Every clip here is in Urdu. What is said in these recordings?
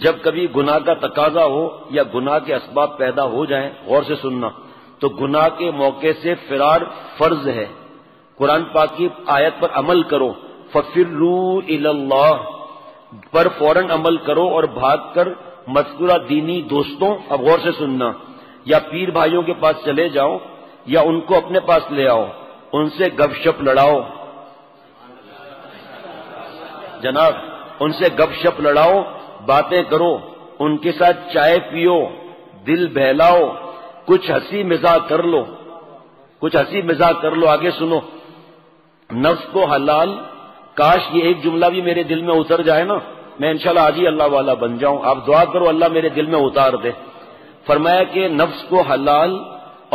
جب کبھی گناہ کا تقاضا ہو یا گناہ کے اسباب پیدا ہو جائیں، غور سے سننا، تو گناہ کے موقع سے فرار فرض ہے۔ قرآن پاک کی آیت پر عمل کرو، فَفِرُّوا إِلَى اللَّهِ پر فوراً عمل کرو اور بھاگ کر مذکورہ دینی دوستوں، اب غور سے سننا، یا پیر بھائیوں کے پاس چلے جاؤ یا ان کو اپنے پاس لے آؤ، ان سے گپ شپ لڑاؤ، جناب ان سے گپ شپ لڑاؤ، باتیں کرو، ان کے ساتھ چائے پیو، دل بہلاؤ، کچھ ہنسی مزاح کر لو، کچھ ہنسی مزاح کر لو۔ آگے سنو، نفس کو حلال، کاش یہ ایک جملہ بھی میرے دل میں اتر جائے نا، میں انشاءاللہ آج ہی اللہ والا بن جاؤں۔ آپ دعا کرو اللہ میرے دل میں اتار دے۔ فرمایا کہ نفس کو حلال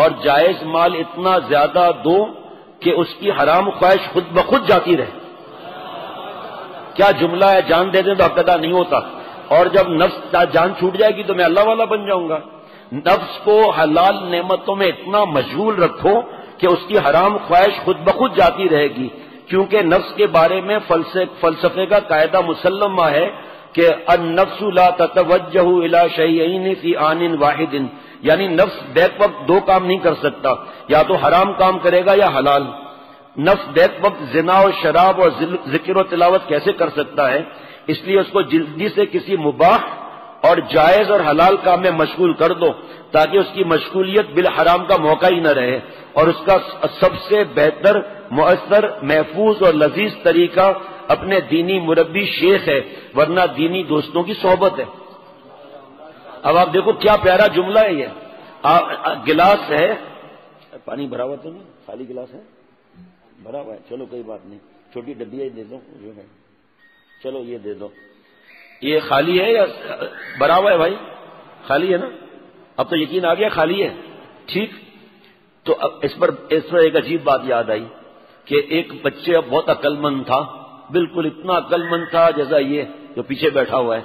اور جائز مال اتنا زیادہ دو کہ اس کی حرام خواہش خود بخود جاتی رہے۔ کیا جملہ ہے، جان دے دیں تو حق ادا نہیں ہوتا، اور جب نفس جان چھوٹ جائے گی تو میں اللہ والا بن جاؤں گا۔ نفس کو حلال نعمتوں میں اتنا مشغول رکھو کہ اس کی حرام خواہش خود بخود جاتی رہے گی، کیونکہ نفس کے بارے میں فلسفے کا قاعدہ مسلمہ ہے کہ النفس لا تتوجہ الی شیئین فی آن واحد، یعنی نفس بیک وقت دو کام نہیں کر سکتا، یا تو حرام کام کرے گا یا حلال۔ نفس بیک وقت زنا اور شراب اور ذکر و تلاوت کیسے کر سکتا ہے؟ اس لیے اس کو جلدی سے کسی مباح اور جائز اور حلال کام میں مشغول کر دو تاکہ اس کی مشغولیت بالحرام کا موقع ہی نہ رہے، اور اس کا سب سے بہتر، مؤثر، محفوظ اور لذیذ طریقہ اپنے دینی مربی شیخ ہے، ورنہ دینی دوستوں کی صحبت ہے۔ اب آپ دیکھو کیا پیارا جملہ ہے یہ۔ گلاس ہے، پانی بھرا ہوا تو نہیں، خالی گلاس ہے، بھرا ہوا ہے، چلو کوئی بات نہیں، چھوٹی ڈبیا دے دو، چلو یہ دے دو۔ یہ خالی ہے یا بھرا ہوا ہے بھائی؟ خالی ہے نا؟ اب تو یقین آ گیا خالی ہے، ٹھیک۔ تو اب اس پر ایک عجیب بات یاد آئی کہ ایک بچے بہت عقل مند تھا، بالکل اتنا عقل مند تھا جیسا یہ جو پیچھے بیٹھا ہوا ہے،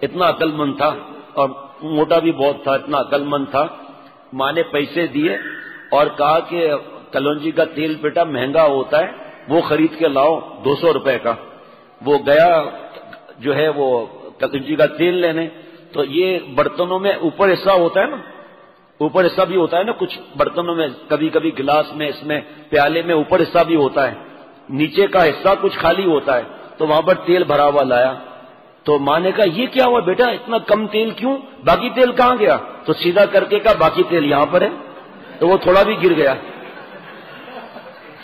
اتنا عقل مند تھا اور موٹا بھی بہت تھا، اتنا عقل مند تھا۔ ماں نے پیسے دیے اور کہا کہ کلونجی کا تیل بیٹا مہنگا ہوتا ہے، وہ خرید کے لاؤ 200 روپے کا۔ وہ گیا جو ہے وہ کلونجی کا تیل لینے، تو یہ برتنوں میں اوپر حصہ ہوتا ہے نا، اوپر حصہ بھی ہوتا ہے نا کچھ برتنوں میں، کبھی کبھی گلاس میں، اس میں پیالے میں اوپر حصہ بھی ہوتا ہے، نیچے کا حصہ کچھ خالی ہوتا ہے، تو وہاں پر تیل بھرا ہوا لایا۔ تو ماں نے کہا یہ کیا ہوا بیٹا، اتنا کم تیل کیوں، باقی تیل کہاں گیا؟ تو سیدھا کر کے کہا باقی تیل یہاں پر ہے، تو وہ تھوڑا بھی گر گیا۔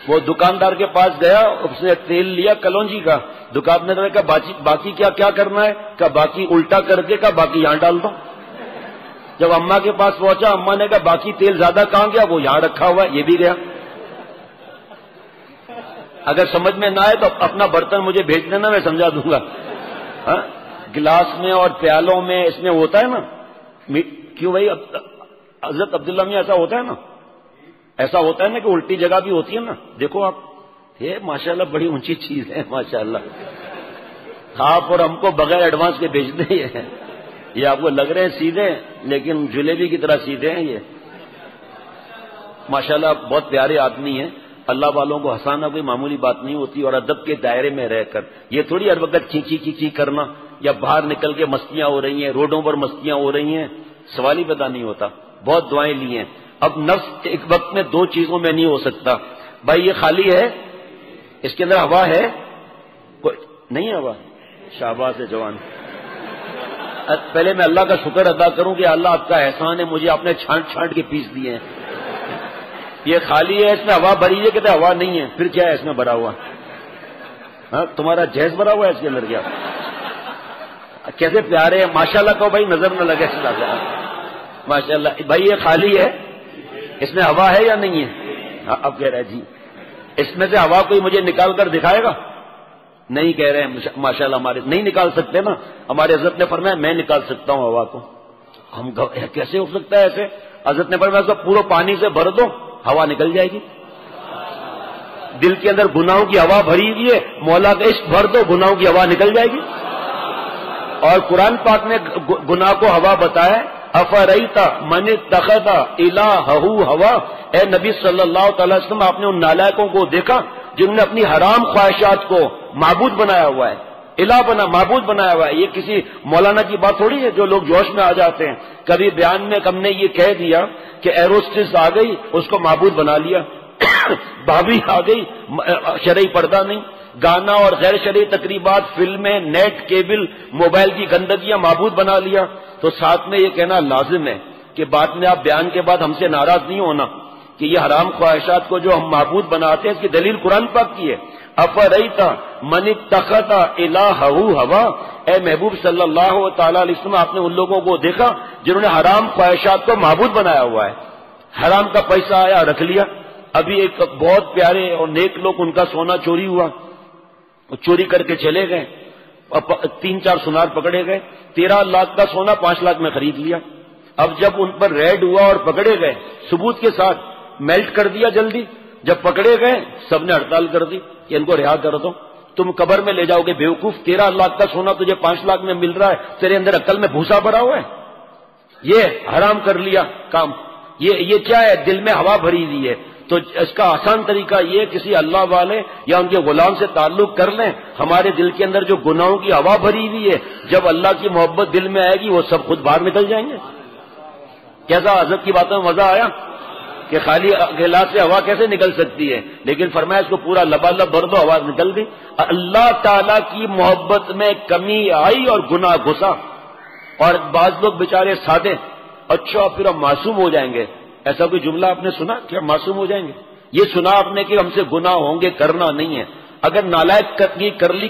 وہ دکاندار کے پاس گیا، اس نے تیل لیا کلونجی کا، دکاندار نے کہا باقی کیا کرنا ہے؟ کہا باقی الٹا کر کے، کہا باقی یہاں ڈال دو۔ جب اماں کے پاس پہنچا، اماں نے کہا باقی تیل زیادہ کہاں گیا؟ وہ یہاں رکھا ہوا ہے، یہ بھی گیا۔ اگر سمجھ میں نہ آئے تو اپنا برتن مجھے بھیج دینا، میں سمجھا دوں گا۔ ہاں، گلاس میں اور پیالوں میں اس میں ہوتا ہے نا، کیوں بھائی حضرت عبداللہ میں ایسا ہوتا ہے نا، ایسا ہوتا ہے نا کہ الٹی جگہ بھی ہوتی ہے نا، دیکھو آپ، یہ ماشاءاللہ بڑی اونچی چیز ہے ماشاءاللہ، آپ اور ہم کو بغیر ایڈوانس کے بھیج دیں۔ یہ آپ کو لگ رہے ہیں سیدھے، لیکن جلیبی کی طرح سیدھے ہیں یہ ماشاءاللہ، بہت پیارے آدمی ہیں۔ اللہ والوں کو ہنسانا کوئی معمولی بات نہیں ہوتی، اور ادب کے دائرے میں رہ کر، یہ تھوڑی ہر وقت کھینچی کرنا، یا باہر نکل کے مستیاں ہو رہی ہیں، روڈوں پر مستیاں ہو رہی ہیں، سوال ہی پیدا نہیں ہوتا۔ بہت دعائیں لی ہیں۔ اب نفس ایک وقت میں دو چیزوں میں نہیں ہو سکتا۔ بھائی یہ خالی ہے، اس کے اندر ہوا ہے کوئی نہیں؟ ہوا، شاباش ہے جوان۔ پہلے میں اللہ کا شکر ادا کروں کہ اللہ آپ کا احسان ہے، مجھے آپ نے چھانٹ کے پیس دیے ہیں۔ یہ خالی ہے، اس میں ہوا بھری ہے، کہتے ہوا نہیں ہے، پھر کیا ہے اس میں بھرا ہوا؟ ہاں، تمہارا جہیز بھرا ہوا ہے اس کے اندر کیا؟ کیسے پیارے ہیں ماشاءاللہ، کہو بھائی نظر نہ لگے ماشاءاللہ۔ بھائی یہ خالی ہے، اس میں ہوا ہے یا نہیں ہے؟ اب کہہ رہے جی اس میں سے ہوا کوئی مجھے نکال کر دکھائے گا؟ نہیں کہہ رہے ہیں ماشاءاللہ، ہمارے نہیں نکال سکتے نا، ہمارے حضرت نے فرمایا میں نکال سکتا ہوں ہوا کو۔ ہم کیسے ہو سکتا ہے ایسے؟ حضرت نے فرمایا اس کو پورا پانی سے بھر دو، ہوا نکل جائے گی۔ دل کے اندر گناہوں کی ہوا بھری ہوئی ہے، مولا کا عشق بھر دو، گناہوں کی ہوا نکل جائے گی۔ اور قرآن پاک نے گناہ کو ہوا بتایا، افریت من اتخذ الہہ ہوا، اے نبی صلی اللہ تعالی وسلم، آپ نے ان نالائکوں کو دیکھا جنہوں نے اپنی حرام خواہشات کو معبود بنایا ہوا ہے۔ الہ بنا، معبود بنایا ہوا ہے۔ یہ کسی مولانا کی بات تھوڑی ہے جو لوگ جوش میں آ جاتے ہیں۔ کبھی بیان میں ہم نے یہ کہہ دیا کہ ایروسٹس آ گئی، اس کو معبود بنا لیا، بھابھی آ گئی، شرعی پردہ نہیں، گانا اور غیر شرعی تقریبات، فلمیں، نیٹ، کیبل، موبائل کی گندگیاں معبود بنا لیا۔ تو ساتھ میں یہ کہنا لازم ہے کہ بعد میں آپ بیان کے بعد ہم سے ناراض نہیں ہونا کہ یہ حرام خواہشات کو جو ہم معبود بناتے ہیں اس کی دلیل قرآن پاک کی ہے۔ افریت من اتخذ الہہ ہوا، اے محبوب صلی اللہ تعالی علیہ وسلم، آپ نے ان لوگوں کو دیکھا جنہوں نے حرام خواہشات کو معبود بنایا ہوا ہے۔ حرام کا پیسہ آیا رکھ لیا۔ ابھی ایک بہت پیارے اور نیک لوگ، ان کا سونا چوری ہوا، چوری کر کے چلے گئے، 3-4 سنار پکڑے گئے، 13 لاکھ کا سونا 5 لاکھ میں خرید لیا۔ اب جب ان پر ریڈ ہوا اور پکڑے گئے ثبوت کے ساتھ، میلٹ کر دیا جلدی، جب پکڑے گئے سب نے ہڑتال کر دی کہ ان کو رہا کر دو، تم قبر میں لے جاؤ گے بیوقوف، 13 لاکھ کا سونا تجھے 5 لاکھ میں مل رہا ہے، تیرے اندر عقل میں بھوسا بھرا ہوا ہے؟ یہ حرام کر لیا کام۔ یہ کیا ہے؟ دل میں ہوا بھری ہوئی ہے۔ تو اس کا آسان طریقہ یہ، کسی اللہ والے یا ان کے غلام سے تعلق کر لیں، ہمارے دل کے اندر جو گناہوں کی ہوا بھری ہوئی ہے، جب اللہ کی محبت دل میں آئے گی وہ سب خود باہر نکل جائیں گے۔ کیسا حضرت کی باتوں میں مزہ آیا کہ خالی گلاس سے ہوا کیسے نکل سکتی ہے، لیکن فرمایا اس کو پورا لبالب بھر دو، آواز نکل گئی۔ اللہ تعالیٰ کی محبت میں کمی آئی اور گناہ گھسا، اور بعض لوگ بےچارے سادے، اچھا پھر ہم معصوم ہو جائیں گے، ایسا کوئی جملہ آپ نے سنا کہ ہم معصوم ہو جائیں گے؟ یہ سنا آپ نے کہ ہم سے گناہ ہوں گے، کرنا نہیں ہے۔ اگر نالائق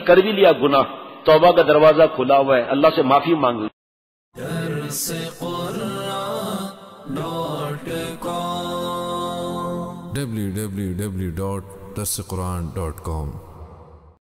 کر بھی لیا گناہ، توبہ کا دروازہ کھلا ہوا ہے، اللہ سے معافی مانگ لی۔ www.darsequran.com